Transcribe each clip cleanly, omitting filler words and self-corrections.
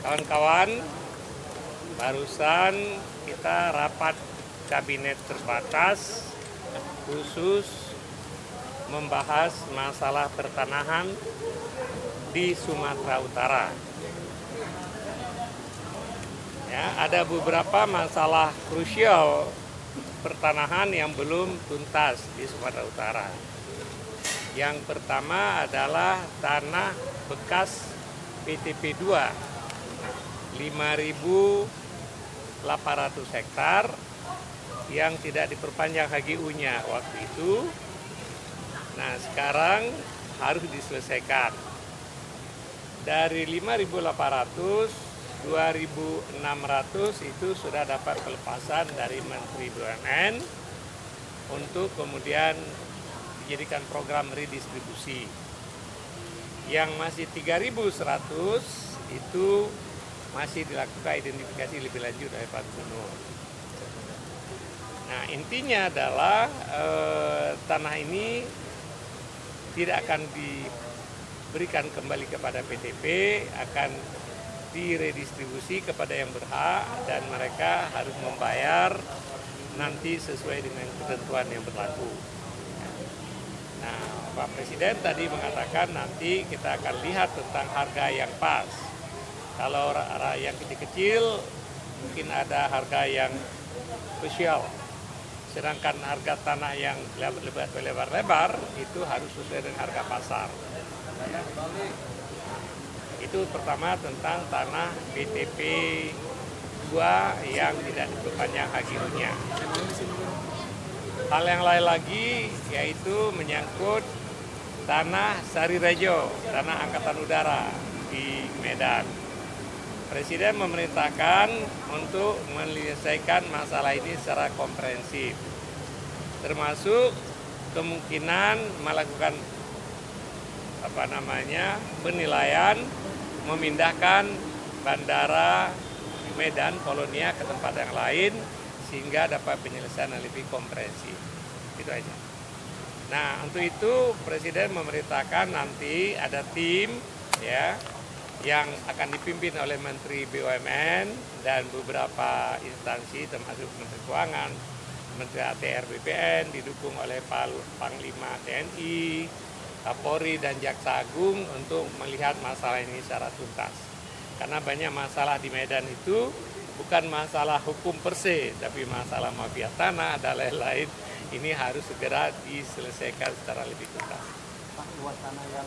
Kawan-kawan, barusan kita rapat kabinet terbatas khusus membahas masalah pertanahan di Sumatera Utara. Ya, ada beberapa masalah krusial pertanahan yang belum tuntas di Sumatera Utara. Yang pertama adalah tanah bekas PTP 2 5.800 hektar yang tidak diperpanjang HGU-nya waktu itu. Nah, sekarang harus diselesaikan. Dari 5.800, 2.600 itu sudah dapat pelepasan dari Menteri BUMN untuk kemudian dijadikan program redistribusi. Yang masih 3.100 itu masih dilakukan identifikasi lebih lanjut oleh Pak Gubernur. Nah, intinya adalah tanah ini tidak akan diberikan kembali kepada PTP, akan diredistribusi kepada yang berhak dan mereka harus membayar nanti sesuai dengan ketentuan yang berlaku. Nah, Pak Presiden tadi mengatakan nanti kita akan lihat tentang harga yang pas. Kalau yang kecil-kecil mungkin ada harga yang spesial. Sedangkan harga tanah yang lebar-lebar itu harus sesuai dengan harga pasar. Itu pertama tentang tanah PTP 2 yang tidak diperpanjang HGU-nya. Hal yang lain lagi yaitu menyangkut tanah Sari Rejo, tanah Angkatan Udara di Medan. Presiden memerintahkan untuk menyelesaikan masalah ini secara komprehensif, termasuk kemungkinan melakukan penilaian memindahkan bandara Medan Polonia ke tempat yang lain sehingga dapat penyelesaian yang lebih komprehensif. Itu aja. Nah, untuk itu Presiden memerintahkan nanti ada tim yang akan dipimpin oleh Menteri BUMN dan beberapa instansi termasuk Menteri Keuangan, Menteri ATR BPN, didukung oleh Panglima TNI, Kapolri dan Jaksa Agung untuk melihat masalah ini secara tuntas. Karena banyak masalah di Medan itu bukan masalah hukum per se, tapi masalah mafia tanah dan lain-lain. Ini harus segera diselesaikan secara lebih tuntas. Pak, luas tanah yang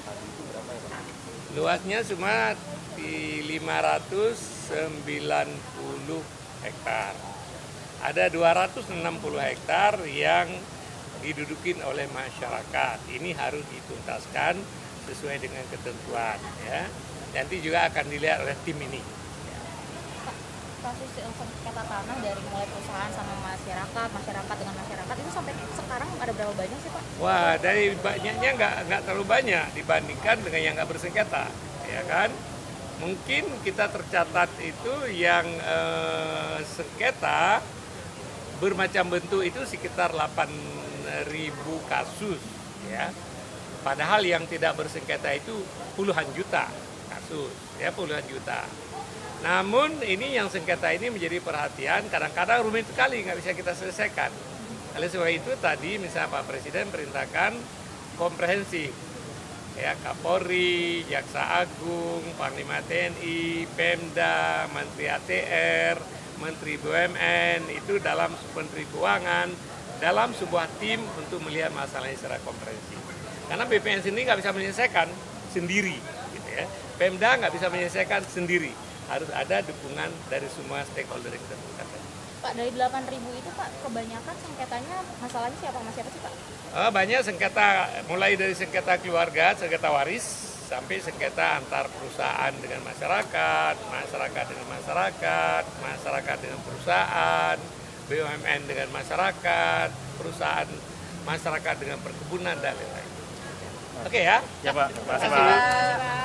tadi itu berapa ya, Pak? Luasnya cuma di 590 hektar. Ada 260 hektar yang didudukin oleh masyarakat. Ini harus dituntaskan sesuai dengan ketentuan. Ya. Nanti juga akan dilihat oleh tim ini. Kasus sengketa tanah dari mulai perusahaan sama masyarakat dengan masyarakat itu sampai sekarang ada berapa banyak sih, Pak? Wah, dari banyaknya nggak terlalu banyak dibandingkan dengan yang nggak bersengketa, ya kan? Mungkin kita tercatat itu yang sengketa bermacam bentuk itu sekitar 8.000 kasus, ya. Padahal yang tidak bersengketa itu puluhan juta kasus, ya puluhan juta. Namun ini yang sengketa ini menjadi perhatian, kadang-kadang rumit sekali nggak bisa kita selesaikan. Oleh sebab itu tadi misalnya Pak Presiden perintahkan komprehensif, ya Kapolri, Jaksa Agung, Panglima TNI, Pemda, Menteri ATR, Menteri BUMN itu dalam Menteri Keuangan dalam sebuah tim untuk melihat masalahnya secara komprehensif. Karena BPN sendiri nggak bisa menyelesaikan sendiri, gitu ya. Pemda nggak bisa menyelesaikan sendiri. Harus ada dukungan dari semua stakeholder yang kita butuhkan. Pak, dari 8.000 itu, Pak, kebanyakan sengketanya masalahnya siapa sih, Pak? Banyak sengketa, mulai dari sengketa keluarga, sengketa waris, sampai sengketa antar perusahaan dengan masyarakat, masyarakat dengan masyarakat, masyarakat dengan perusahaan, BUMN dengan masyarakat, perusahaan masyarakat dengan perkebunan, dan lain-lain. Oke ya? Ya, Pak. Terima kasih.